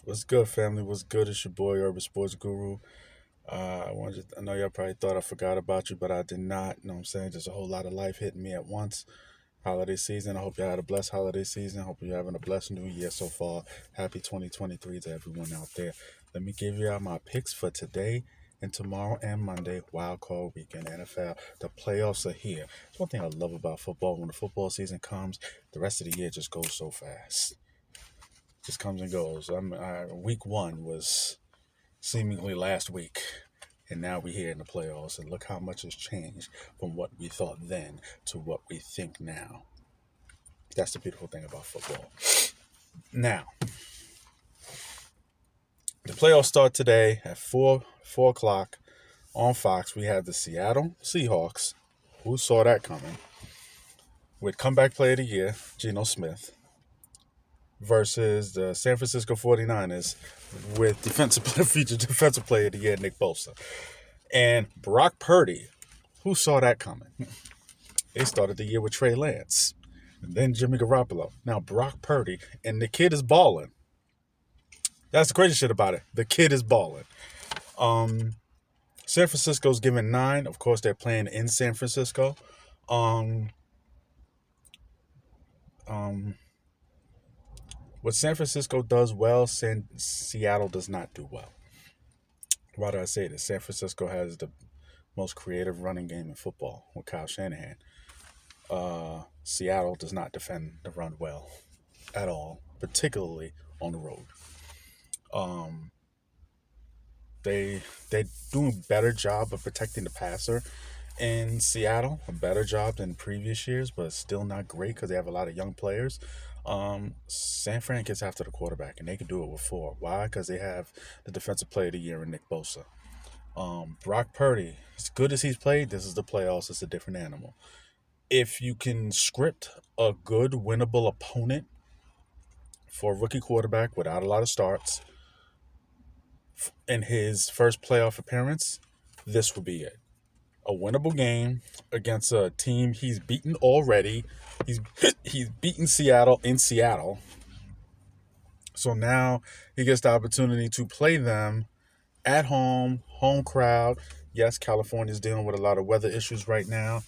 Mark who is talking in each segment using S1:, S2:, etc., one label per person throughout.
S1: What's good, family? What's good? It's your boy, Urban Sports Guru. I know y'all probably thought I forgot about you, but I did not. You know what I'm saying? Just a whole lot of life hitting me at once. Holiday season. I hope y'all had a blessed holiday season. I hope you're having a blessed new year so far. Happy 2023 to everyone out there. Let me give you all my picks for today and tomorrow and Monday, wild card weekend, NFL. The playoffs are here. It's one thing I love about football. When the football season comes, the rest of the year just goes so fast. Just comes and goes. Week one was seemingly last week. And now we're here in the playoffs, and look how much has changed from what we thought then to what we think now. That's the beautiful thing about football. Now, the playoffs start today at 4 o'clock on Fox. We have the Seattle Seahawks. Who saw that coming? With comeback player of the year, Geno Smith, versus the San Francisco 49ers with featured defensive player of the year, Nick Bosa. And Brock Purdy. Who saw that coming? They started the year with Trey Lance. And then Jimmy Garoppolo. Now Brock Purdy. And the kid is balling. That's the crazy shit about it. The kid is balling. San Francisco's given 9. Of course, they're playing in San Francisco. What San Francisco does well, Seattle does not do well. Why do I say this? San Francisco has the most creative running game in football with Kyle Shanahan. Seattle does not defend the run well at all, particularly on the road. They're doing a better job of protecting the passer in Seattle, a better job than previous years, but still not great because they have a lot of young players. San Fran gets after the quarterback, and they can do it with 4. Why? Because they have the defensive player of the year in Nick Bosa. Brock Purdy, as good as he's played, this is the playoffs. It's a different animal. If you can script a good, winnable opponent for a rookie quarterback without a lot of starts in his first playoff appearance, this would be it. A winnable game against a team he's beaten already. He's beaten Seattle in Seattle. So now he gets the opportunity to play them at home crowd. Yes, California's dealing with a lot of weather issues right now.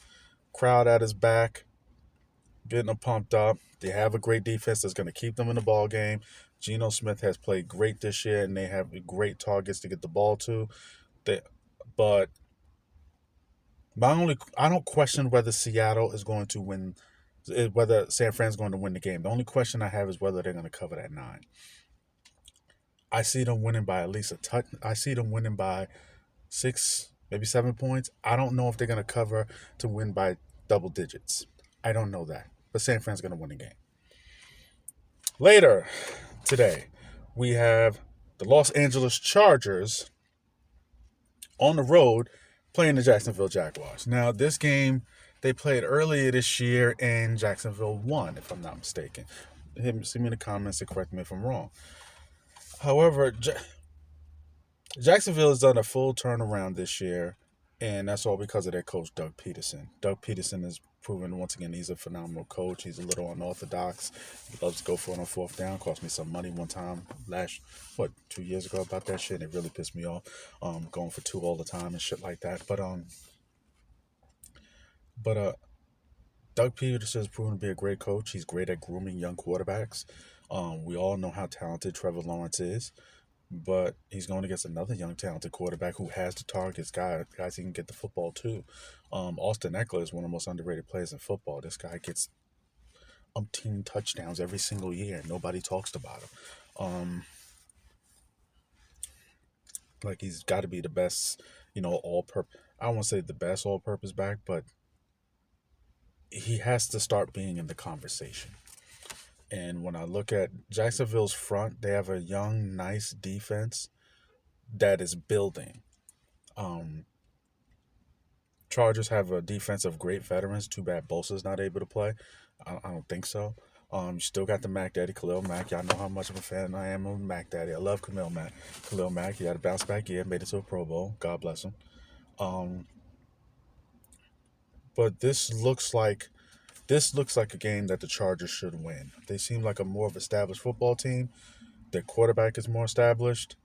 S1: Crowd at his back, getting them pumped up. They have a great defense that's going to keep them in the ball game. Geno Smith has played great this year, and they have great targets to get the ball to. But I don't question whether Seattle is going to win, whether San Fran's going to win the game. The only question I have is whether they're going to cover that 9. I see them winning by at least a touch. I see them winning by 6, maybe 7 points. I don't know if they're going to cover to win by double digits. I don't know that. But San Fran's going to win the game. Later today, we have the Los Angeles Chargers on the road playing the Jacksonville Jaguars. Now, this game they played earlier this year, and Jacksonville won, if I'm not mistaken. See me in the comments and correct me if I'm wrong. However, Jacksonville has done a full turnaround this year, and that's all because of their coach, Doug Peterson. Doug Peterson has proven once again he's a phenomenal coach. He's a little unorthodox. He loves to go for it on 4th down. Cost me some money one time 2 years ago about that shit. It really pissed me off. Going for 2 all the time and shit like that. But Doug Peterson has proven to be a great coach. He's great at grooming young quarterbacks. We all know how talented Trevor Lawrence is. But he's going against another young, talented quarterback who has the targets, guys he can get the football to. Austin Eckler is one of the most underrated players in football. This guy gets umpteen touchdowns every single year. Nobody talks about him. Like he's got to be the best, all-purpose. I don't want to say the best all-purpose back, but he has to start being in the conversation. And when I look at Jacksonville's front, they have a young, nice defense that is building. Chargers have a defense of great veterans. Too bad Bosa's not able to play. I don't think so. You still got the Mac Daddy, Khalil Mack. Y'all know how much of a fan I am of Mac Daddy. I love Khalil Mack. Khalil Mack, he had a bounce back year, made it to a Pro Bowl. God bless him. But this looks like a game that the Chargers should win. They seem like a more of established football team. Their quarterback is more established.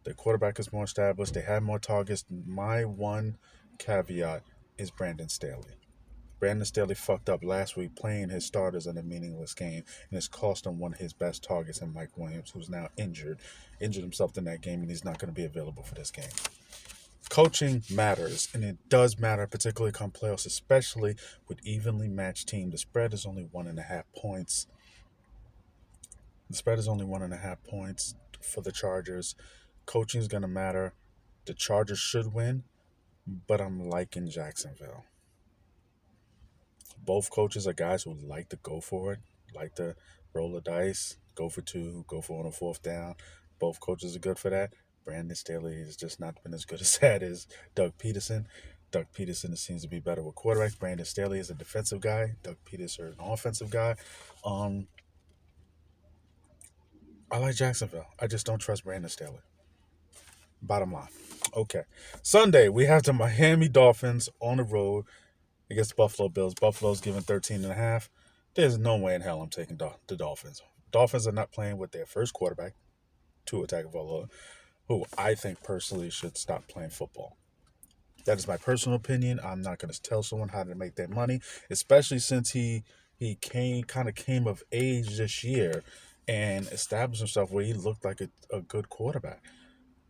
S1: Their quarterback is more established. They have more targets. My one caveat is Brandon Staley. Brandon Staley fucked up last week playing his starters in a meaningless game, and it's cost him one of his best targets in Mike Williams, who's now injured himself in that game, and he's not going to be available for this game. Coaching matters, and it does matter, particularly come playoffs, especially with evenly matched team. The spread is only 1.5 points. The spread is only 1.5 points for the Chargers. Coaching is going to matter. The Chargers should win, but I'm liking Jacksonville. Both coaches are guys who like to go for it, like to roll the dice, go for two, go for on a fourth down. Both coaches are good for that. Brandon Staley has just not been as good as that as Doug Peterson. Doug Peterson seems to be better with quarterbacks. Brandon Staley is a defensive guy. Doug Peterson is an offensive guy. Um, I like Jacksonville. I just don't trust Brandon Staley. Bottom line. Okay. Sunday, we have the Miami Dolphins on the road against the Buffalo Bills. Buffalo's given 13.5. There's no way in hell I'm taking the Dolphins. Dolphins are not playing with their first quarterback, Tua Tagovailoa, who I think personally should stop playing football. That is my personal opinion. I'm not going to tell someone how to make their money, especially since he came of age this year and established himself where he looked like a good quarterback.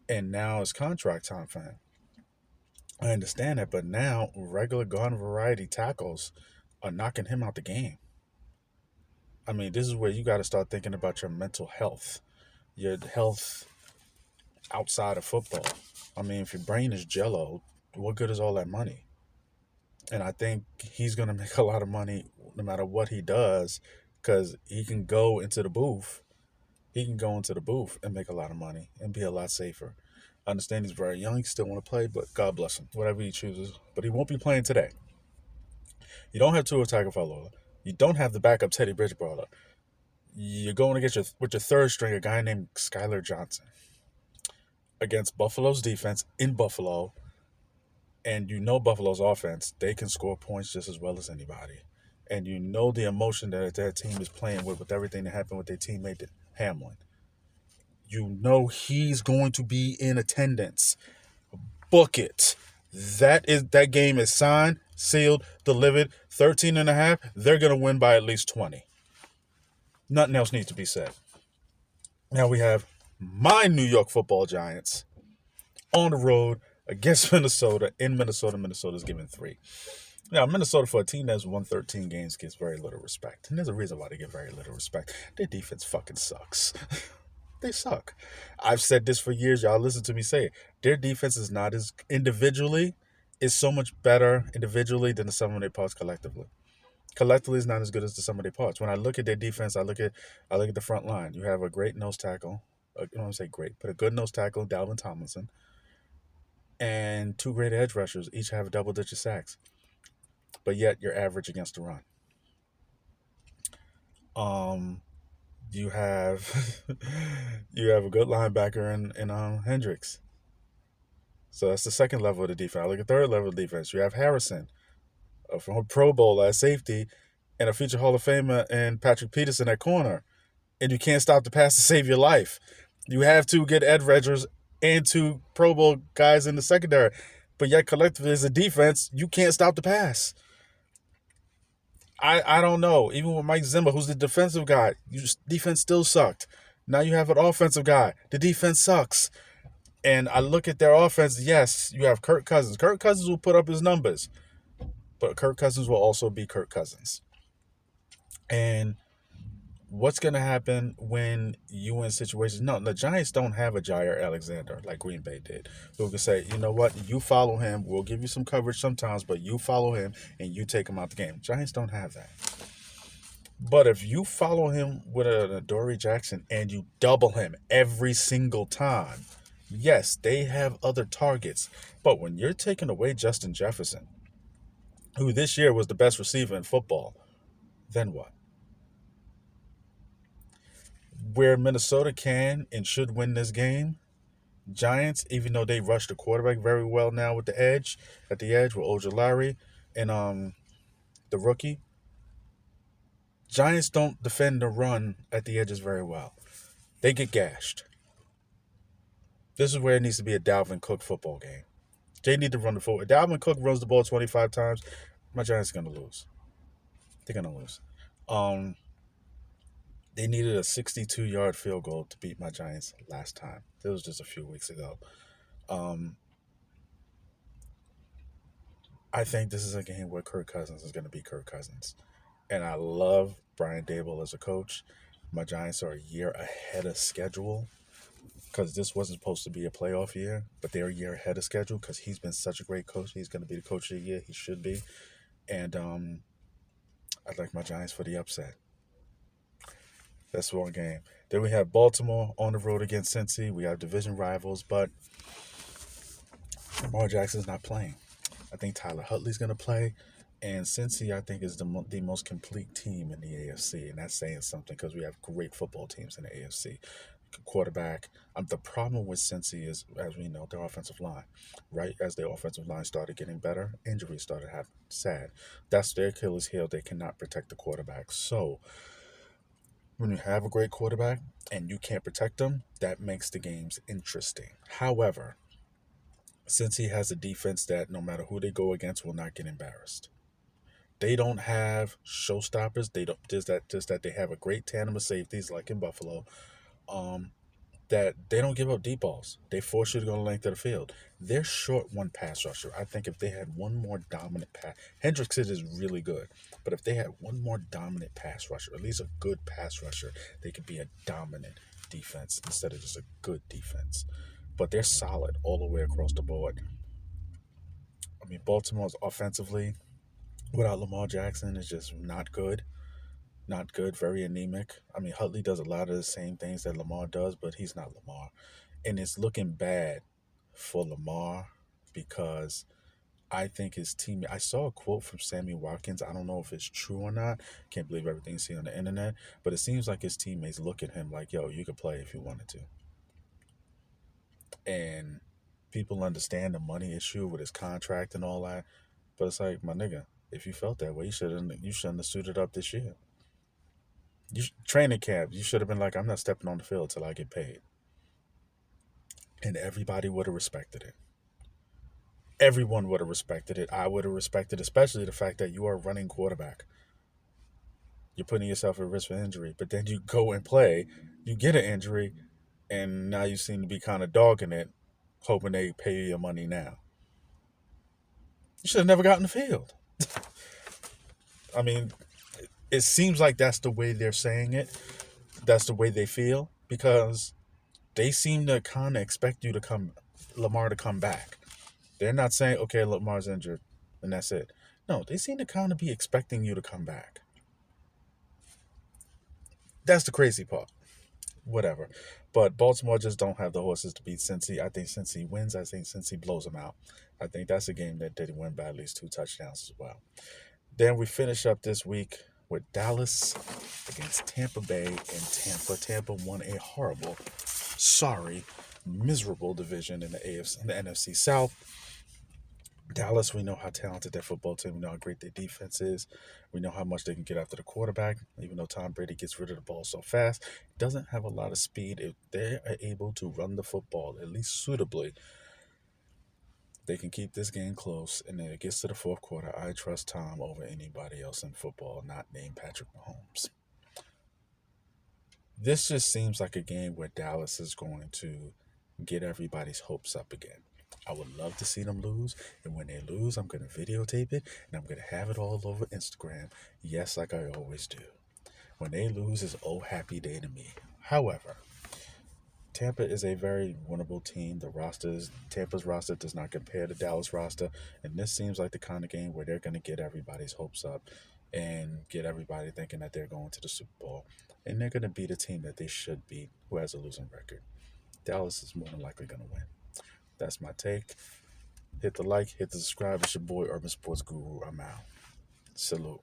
S1: And now it's contract time for him. I understand that, but now regular garden variety tackles are knocking him out the game. I mean, this is where you got to start thinking about your mental health, your health outside of football. I mean, if your brain is jello, what good is all that money? And I think he's going to make a lot of money no matter what he does because he can go into the booth. He can go into the booth and make a lot of money and be a lot safer. I understand he's very young. He still want to play, but God bless him. Whatever he chooses. But he won't be playing today. You don't have Tua Tagovailoa. You don't have the backup Teddy Bridgewater. You're going against with your third string, a guy named Skylar Johnson, against Buffalo's defense in Buffalo. And you know Buffalo's offense, they can score points just as well as anybody. And you know the emotion that their team is playing with everything that happened with their teammate Hamlin. You know he's going to be in attendance. Book it. That game is signed, sealed, delivered. 13.5. They're going to win by at least 20. Nothing else needs to be said. Now we have my New York Football Giants on the road against Minnesota. In Minnesota, Minnesota's given 3. Now, Minnesota, for a team that's won 13 games, gets very little respect. And there's a reason why they get very little respect. Their defense fucking sucks. They suck. I've said this for years. Y'all listen to me say it. Their defense is not as individually, is so much better individually than the sum of their parts collectively. Collectively is not as good as the sum of their parts. When I look at their defense, I look at the front line. You have a great nose tackle. I don't want to say great, but a good nose tackle, Dalvin Tomlinson, and 2 great edge rushers. Each have double-digit sacks. But yet you're average against the run. You have you have a good linebacker in Hendricks. So that's the second level of the defense. I look at third level of defense. You have Harrison from a Pro Bowl at safety and a future Hall of Famer and Patrick Peterson at corner. And you can't stop the pass to save your life. You have 2 good edge rushers and 2 Pro Bowl guys in the secondary. But yet collectively as a defense, you can't stop the pass. I don't know. Even with Mike Zimmer, who's the defensive guy, defense still sucked. Now you have an offensive guy. The defense sucks. And I look at their offense. Yes, you have Kirk Cousins. Kirk Cousins will put up his numbers. But Kirk Cousins will also be Kirk Cousins. And what's going to happen when you in situations? No, the Giants don't have a Jair Alexander like Green Bay did. Who can say, you know what, you follow him. We'll give you some coverage sometimes, but you follow him and you take him out the game. Giants don't have that. But if you follow him with an Adoree Jackson and you double him every single time, yes, they have other targets. But when you're taking away Justin Jefferson, who this year was the best receiver in football, then what? Where Minnesota can and should win this game, Giants, even though they rush the quarterback very well now with the edge, at the edge with Ojulari and the rookie, Giants don't defend the run at the edges very well. They get gashed. This is where it needs to be a Dalvin Cook football game. They need to run the football. If Dalvin Cook runs the ball 25 times, my Giants are going to lose. They're going to lose. Um, they needed a 62-yard field goal to beat my Giants last time. It was just a few weeks ago. Um, I think this is a game where Kirk Cousins is going to be Kirk Cousins. And I love Brian Dable as a coach. My Giants are a year ahead of schedule because this wasn't supposed to be a playoff year, but they're a year ahead of schedule because he's been such a great coach. He's going to be the coach of the year. He should be. And I'd like my Giants for the upset. That's one game. Then we have Baltimore on the road against Cincy. We have division rivals, but Lamar Jackson's not playing. I think Tyler Huntley's going to play. And Cincy, I think, is the most complete team in the AFC. And that's saying something because we have great football teams in the AFC. Quarterback. The problem with Cincy is, as we know, their offensive line. Right as their offensive line started getting better, injuries started happening. Sad. That's their Achilles heel. They cannot protect the quarterback. So when you have a great quarterback and you can't protect them, that makes the games interesting. However, since he has a defense that no matter who they go against will not get embarrassed. They don't have showstoppers. They don't just that they have a great tandem of safeties like in Buffalo. Um, that they don't give up deep balls. They force you to go the length of the field. They're short one pass rusher. I think if they had one more dominant pass, Hendricks is really good, but if they had one more dominant pass rusher, at least a good pass rusher, they could be a dominant defense instead of just a good defense. But they're solid all the way across the board. I mean, Baltimore's offensively, without Lamar Jackson, is just not good. Not good, very anemic. I mean, Huntley does a lot of the same things that Lamar does, but he's not Lamar. And it's looking bad for Lamar because I think his team. I saw a quote from Sammy Watkins. I don't know if it's true or not. Can't believe everything you see on the internet. But it seems like his teammates look at him like, yo, you could play if you wanted to. And people understand the money issue with his contract and all that. But it's like, my nigga, if you felt that way, you shouldn't have suited up this year. Training camp, you should have been like, I'm not stepping on the field till I get paid. And everybody would have respected it. Everyone would have respected it. I would have respected, especially the fact that you are a running quarterback. You're putting yourself at risk for injury, but then you go and play, you get an injury, and now you seem to be kind of dogging it, hoping they pay you your money now. You should have never gotten the field. I mean, it seems like that's the way they're saying it. That's the way they feel because they seem to kind of expect Lamar to come back. They're not saying, okay, Lamar's injured and that's it. No, they seem to kind of be expecting you to come back. That's the crazy part. Whatever. But Baltimore just don't have the horses to beat Cincy. I think Cincy wins. I think Cincy blows them out. I think that's a game that they win by at least 2 touchdowns as well. Then we finish up this week with Dallas against Tampa Bay and Tampa. Tampa won a horrible, sorry, miserable division in the AFC, in the NFC South. Dallas, we know how talented their football team. We know how great their defense is. We know how much they can get after the quarterback. Even though Tom Brady gets rid of the ball so fast, doesn't have a lot of speed. If they are able to run the football at least suitably, they can keep this game close. And then it gets to the fourth quarter. I trust Tom over anybody else in football, not named Patrick Mahomes. This just seems like a game where Dallas is going to get everybody's hopes up again. I would love to see them lose, and when they lose, I'm going to videotape it, and I'm going to have it all over Instagram. Yes, like I always do. When they lose, it's oh happy day to me. However, Tampa is a very winnable team. Tampa's roster does not compare to Dallas roster, and this seems like the kind of game where they're going to get everybody's hopes up and get everybody thinking that they're going to the Super Bowl, and they're going to beat a team that they should beat who has a losing record. Dallas is more than likely going to win. That's my take. Hit the like, hit the subscribe. It's your boy, Urban Sports Guru. I'm out. Salute.